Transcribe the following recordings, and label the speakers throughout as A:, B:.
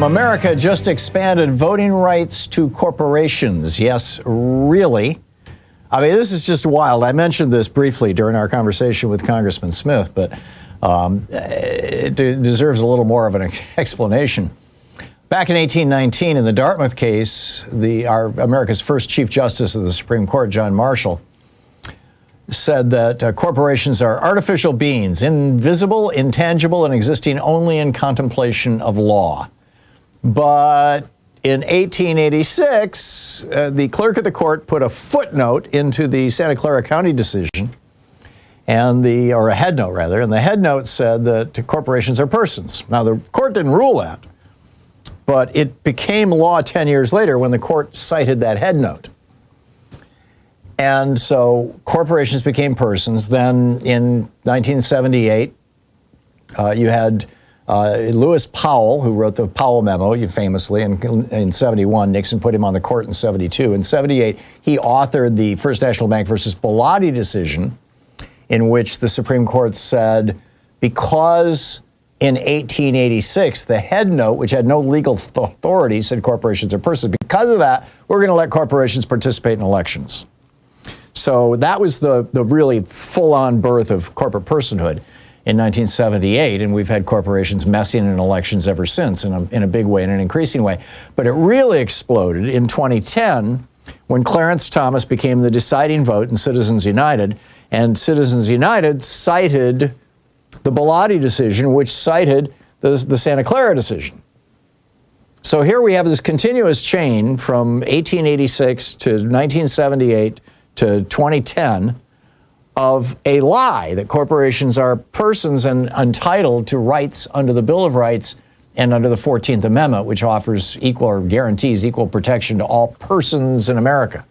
A: America just expanded voting rights to corporations. Yes, really. I mean, this is just wild. I mentioned this briefly during our conversation with Congressman Smith, but it deserves a little more of an explanation. Back in 1819, in the Dartmouth case, America's first Chief Justice of the Supreme Court, John Marshall, said that corporations are artificial beings, invisible, intangible, and existing only in contemplation of law. But in 1886, the clerk of the court put a footnote into the Santa Clara County decision, or a head note rather, and the head note said that corporations are persons. Now, the court didn't rule that, but it became law 10 years later when the court cited that head note. And so corporations became persons. Then in 1978, you had Lewis Powell, who wrote the Powell Memo, famously, in 71. Nixon put him on the court in 72. In 78, he authored the First National Bank versus Bellotti decision, in which the Supreme Court said, because in 1886, the head note, which had no legal authority, said corporations are persons. Because of that, we're going to let corporations participate in elections. So that was the really full-on birth of corporate personhood in 1978, and we've had corporations messing in elections ever since in a big way, in an increasing way. But it really exploded in 2010 when Clarence Thomas became the deciding vote in Citizens United, and Citizens United cited the Bellotti decision, which cited the Santa Clara decision. So here we have this continuous chain from 1886 to 1978 to 2010 of a lie that corporations are persons and entitled to rights under the Bill of Rights and under the 14th Amendment, which offers equal or guarantees equal protection to all persons in America,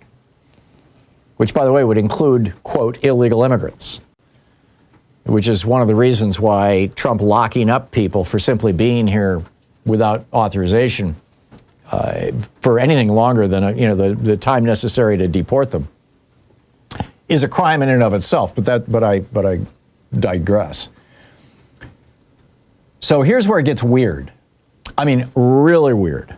A: which, by the way, would include, quote, illegal immigrants, which is one of the reasons why Trump locking up people for simply being here without authorization for anything longer than the time necessary to deport them is a crime in and of itself, but I digress. So here's where it gets weird. I mean, really weird.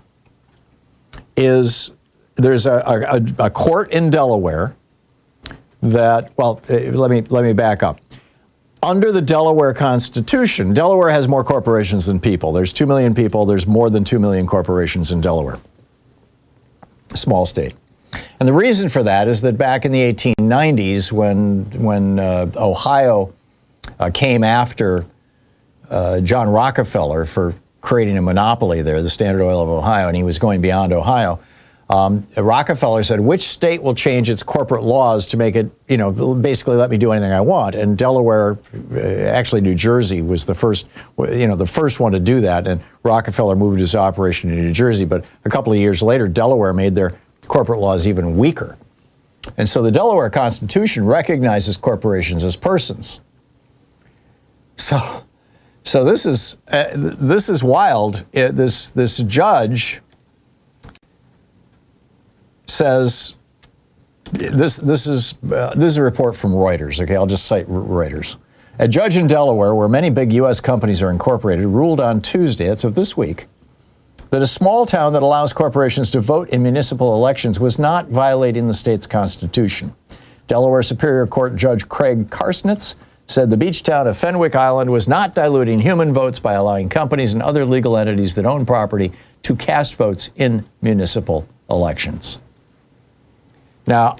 A: There's a court in Delaware that, let me back up. Under the Delaware Constitution, Delaware has more corporations than people. There's 2 million people. There's more than 2 million corporations in Delaware. Small state. And the reason for that is that back in the 1890s, when Ohio came after John Rockefeller for creating a monopoly there, the Standard Oil of Ohio, and he was going beyond Ohio, Rockefeller said, which state will change its corporate laws to make it, basically let me do anything I want? And Delaware, actually New Jersey, was the first one to do that. And Rockefeller moved his operation to New Jersey. But a couple of years later, Delaware made their corporate laws even weaker. And so the Delaware Constitution recognizes corporations as persons. So this is wild. This judge says, this is a report from Reuters. Okay, I'll just cite Reuters. A judge in Delaware, where many big U.S. companies are incorporated, ruled on Tuesday, that's of this week, that a small town that allows corporations to vote in municipal elections was not violating the state's constitution. Delaware Superior Court Judge Craig Karsnitz said the beach town of Fenwick Island was not diluting human votes by allowing companies and other legal entities that own property to cast votes in municipal elections. Now,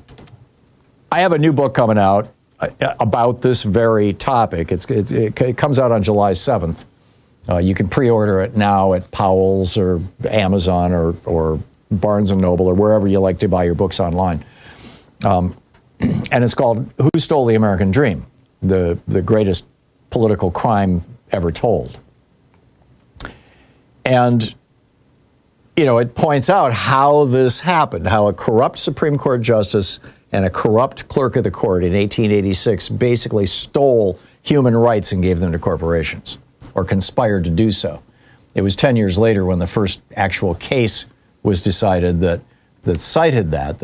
A: I have a new book coming out about this very topic. It comes out on July 7th. You can pre-order it now at Powell's or Amazon or Barnes & Noble or wherever you like to buy your books online. And it's called Who Stole the American Dream? The greatest political crime ever told. And, it points out how this happened, how a corrupt Supreme Court justice and a corrupt clerk of the court in 1886 basically stole human rights and gave them to corporations, or conspired to do so. It was 10 years later when the first actual case was decided that cited that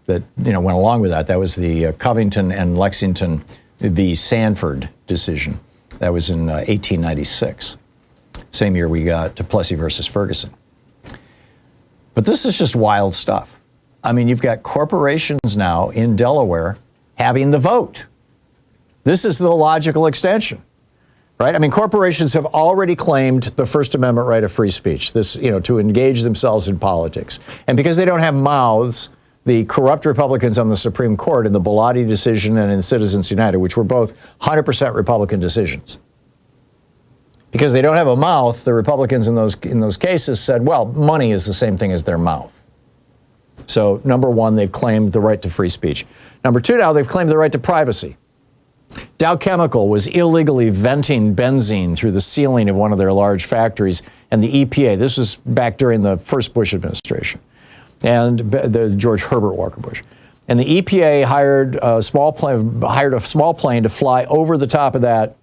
A: went along with that. That was the Covington and Lexington v. Sanford decision. That was in 1896. Same year we got Plessy versus Ferguson. But this is just wild stuff. I mean, you've got corporations now in Delaware having the vote. This is the logical extension, right? I mean, corporations have already claimed the First Amendment right of free speech, this, to engage themselves in politics. And because they don't have mouths, the corrupt Republicans on the Supreme Court in the Bellotti decision and in Citizens United, which were both 100% Republican decisions, because they don't have a mouth, the Republicans in those cases said, well, money is the same thing as their mouth. So, number one, they've claimed the right to free speech. Number two, now they've claimed the right to privacy. Dow Chemical was illegally venting benzene through the ceiling of one of their large factories, and the EPA, this was back during the first Bush administration, and the George Herbert Walker Bush. And the EPA hired a small plane to fly over the top of that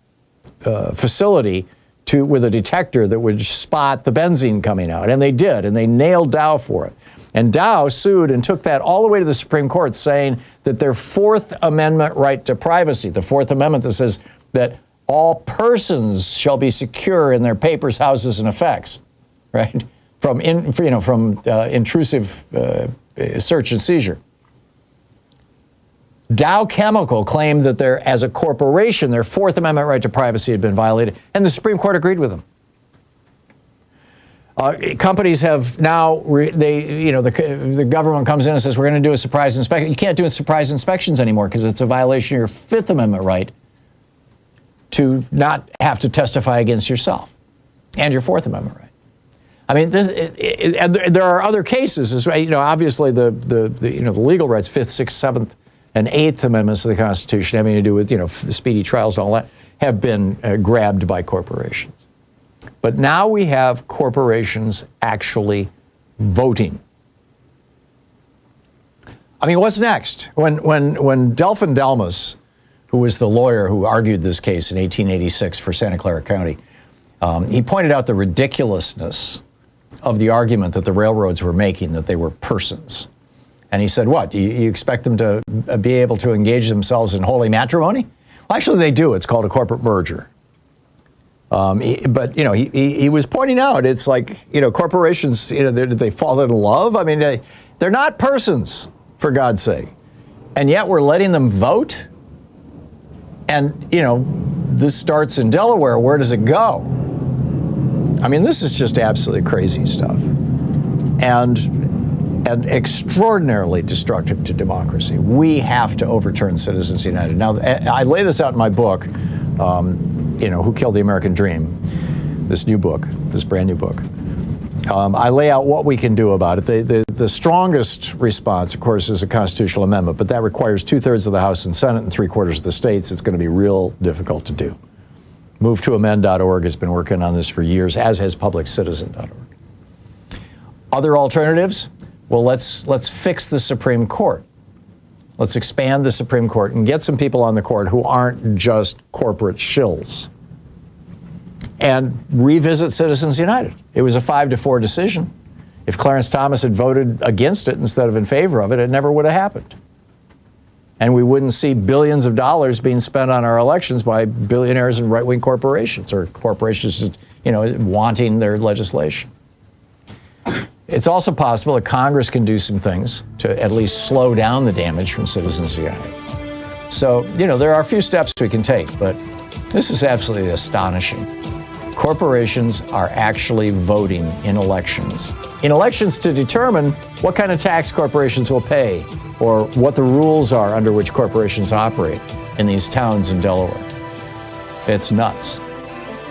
A: facility with a detector that would spot the benzene coming out. And they did, and they nailed Dow for it. And Dow sued and took that all the way to the Supreme Court, saying that their Fourth Amendment right to privacy, the Fourth Amendment that says that all persons shall be secure in their papers, houses, and effects, right, from intrusive search and seizure. Dow Chemical claimed that as a corporation, their Fourth Amendment right to privacy had been violated, and the Supreme Court agreed with them. Companies have now, the government comes in and says, we're going to do a surprise inspection. You can't do surprise inspections anymore because it's a violation of your Fifth Amendment right to not have to testify against yourself and your Fourth Amendment right. I mean, and there are other cases, obviously the legal rights, Fifth, Sixth, Seventh, and Eighth Amendments of the Constitution having to do with, speedy trials and all that, have been grabbed by corporations. But now we have corporations actually voting. I mean, what's next? When Delphin Delmas, who was the lawyer who argued this case in 1886 for Santa Clara County, he pointed out the ridiculousness of the argument that the railroads were making, that they were persons. And he said, what, do you expect them to be able to engage themselves in holy matrimony? Well, actually, they do. It's called a corporate merger. But he was pointing out, it's like, corporations, they fall in love. I mean, they're not persons, for God's sake. And yet we're letting them vote. And, this starts in Delaware. Where does it go? I mean, this is just absolutely crazy stuff. And extraordinarily destructive to democracy. We have to overturn Citizens United. Now, I lay this out in my book, Who Killed the American Dream, this brand new book. I lay out what we can do about it. The strongest response, of course, is a constitutional amendment, but that requires 2/3 of the House and Senate and 3/4 of the states. It's going to be real difficult to do. MoveToAmend.org has been working on this for years, as has PublicCitizen.org. Other alternatives? Well, let's fix the Supreme Court. Let's expand the Supreme Court and get some people on the court who aren't just corporate shills. And revisit Citizens United. It was a 5-4 decision. If Clarence Thomas had voted against it instead of in favor of it, it never would have happened. And we wouldn't see billions of dollars being spent on our elections by billionaires and right-wing corporations, or corporations just, wanting their legislation. It's also possible that Congress can do some things to at least slow down the damage from Citizens United. So, there are a few steps we can take, but this is absolutely astonishing. Corporations are actually voting in elections to determine what kind of tax corporations will pay or what the rules are under which corporations operate in these towns in Delaware. It's nuts.